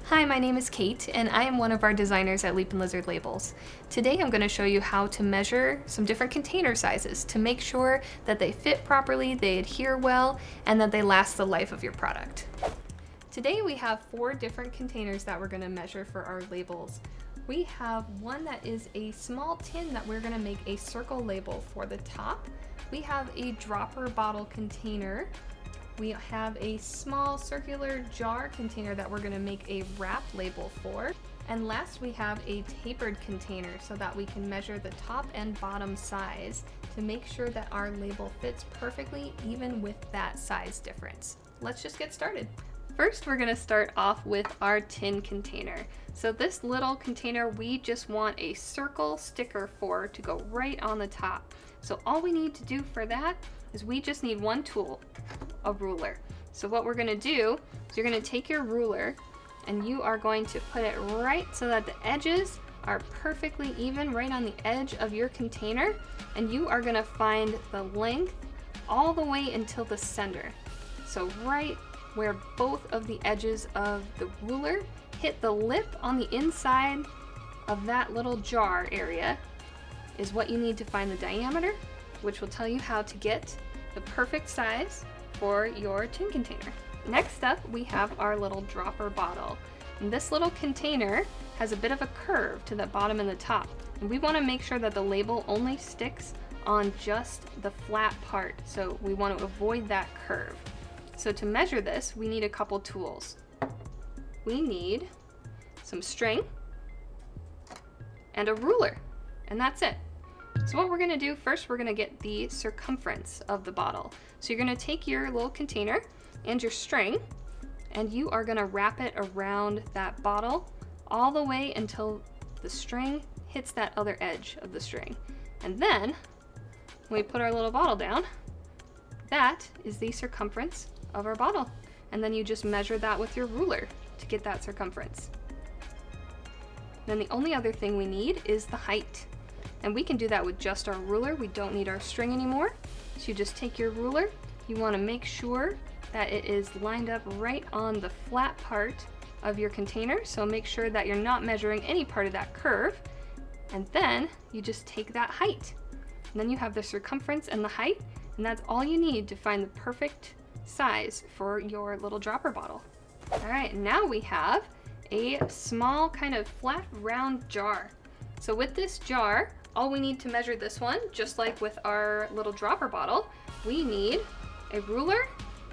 Hi, my name is Kate, and I am one of our designers at Leapin Lizard Labels. Today I'm going to show you how to measure some different container sizes to make sure that they fit properly, they adhere well, and that they last the life of your product. Today we have 4 different containers that we're going to measure for our labels. We have one that is a small tin that we're going to make a circle label for the top. We have a dropper bottle container. We have a small circular jar container that we're going to make a wrap label for. And last we have a tapered container so that we can measure the top and bottom size to make sure that our label fits perfectly even with that size difference. Let's just get started. First, we're going to start off with our tin container. So this little container, we just want a circle sticker for to go right on the top. So all we need to do for that is we just need one tool, a ruler. So what we're going to do is you're going to take your ruler and you are going to put it right so that the edges are perfectly even right on the edge of your container, and you are going to find the length all the way until the center. So right where both of the edges of the ruler hit the lip on the inside of that little jar area is what you need to find the diameter, which will tell you how to get the perfect size for your tin container. Next up, we have our little dropper bottle. And this little container has a bit of a curve to the bottom and the top. And we want to make sure that the label only sticks on just the flat part. So we want to avoid that curve. So to measure this, we need a couple tools. We need some string and a ruler, and that's it. So what we're going to do first, we're going to get the circumference of the bottle. So you're going to take your little container and your string, and you are going to wrap it around that bottle all the way until the string hits that other edge of the string. And then when we put our little bottle down, that is the circumference of our bottle. And then you just measure that with your ruler to get that circumference. Then the only other thing we need is the height. And we can do that with just our ruler. We don't need our string anymore. So you just take your ruler. You want to make sure that it is lined up right on the flat part of your container. So make sure that you're not measuring any part of that curve. And then you just take that height. And then you have the circumference and the height. And that's all you need to find the perfect size for your little dropper bottle. All right, now we have a small kind of flat round jar. So with this jar, all we need to measure this one, just like with our little dropper bottle, we need a ruler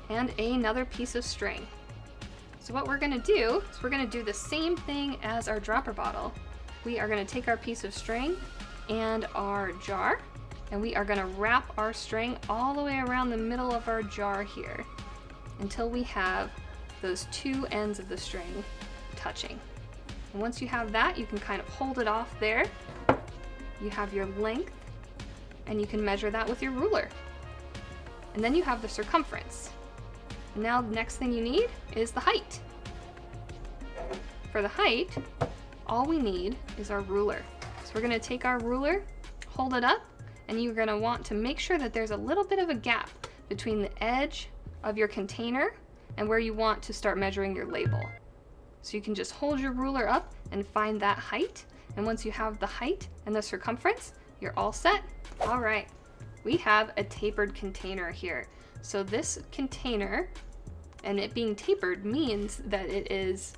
and another piece of string. So what we're going to do is we're going to do the same thing as our dropper bottle. We are going to take our piece of string and our jar, and we are going to wrap our string all the way around the middle of our jar here until we have those 2 ends of the string touching. And once you have that, you can kind of hold it off there. You have your length, and you can measure that with your ruler. And then you have the circumference. And now the next thing you need is the height. For the height, all we need is our ruler. So we're going to take our ruler, hold it up, and you're going to want to make sure that there's a little bit of a gap between the edge of your container and where you want to start measuring your label. So you can just hold your ruler up and find that height. And once you have the height and the circumference, you're all set. All right, we have a tapered container here. So this container, and it being tapered, means that it is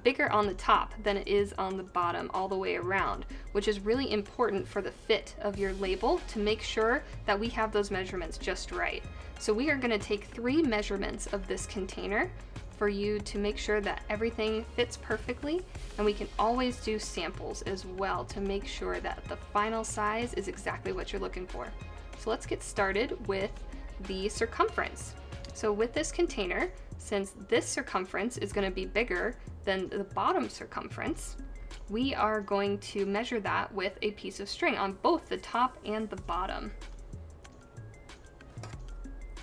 bigger on the top than it is on the bottom all the way around, which is really important for the fit of your label to make sure that we have those measurements just right. So we are going to take 3 measurements of this container for you to make sure that everything fits perfectly, and we can always do samples as well to make sure that the final size is exactly what you're looking for. So let's get started with the circumference. So with this container, since this circumference is going to be bigger than the bottom circumference, we are going to measure that with a piece of string on both the top and the bottom.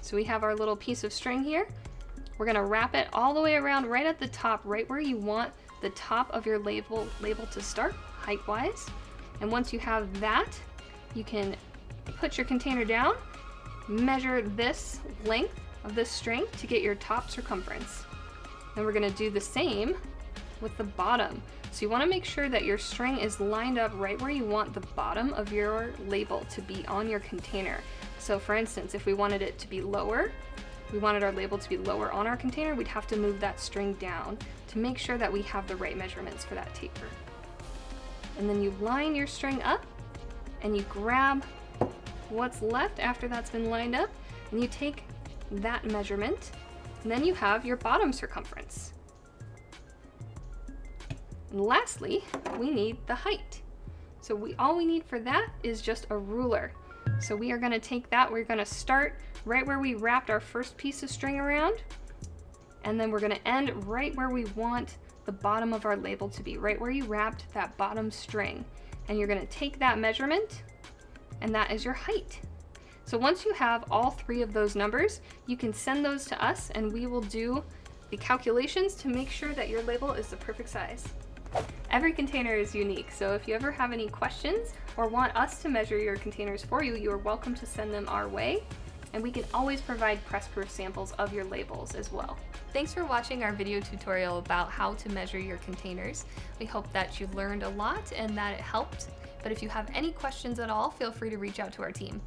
So we have our little piece of string here. We're going to wrap it all the way around right at the top, right where you want the top of your label to start, height-wise. And once you have that, you can put your container down, measure this length of this string to get your top circumference. Then we're going to do the same with the bottom. So you want to make sure that your string is lined up right where you want the bottom of your label to be on your container. So for instance, if we wanted it to be lower, we wanted our label to be lower on our container, we'd have to move that string down to make sure that we have the right measurements for that taper. And then you line your string up and you grab what's left after that's been lined up and you take that measurement, and then you have your bottom circumference. And lastly, we need the height. So all we need for that is just a ruler. So we are going to take that, we're going to start right where we wrapped our first piece of string around, and then we're going to end right where we want the bottom of our label to be, right where you wrapped that bottom string. And you're going to take that measurement, and that is your height. So once you have all three of those numbers, you can send those to us and we will do the calculations to make sure that your label is the perfect size. Every container is unique, so if you ever have any questions or want us to measure your containers for you, you are welcome to send them our way, and we can always provide press-proof samples of your labels as well. Thanks for watching our video tutorial about how to measure your containers. We hope that you learned a lot and that it helped, but if you have any questions at all, feel free to reach out to our team.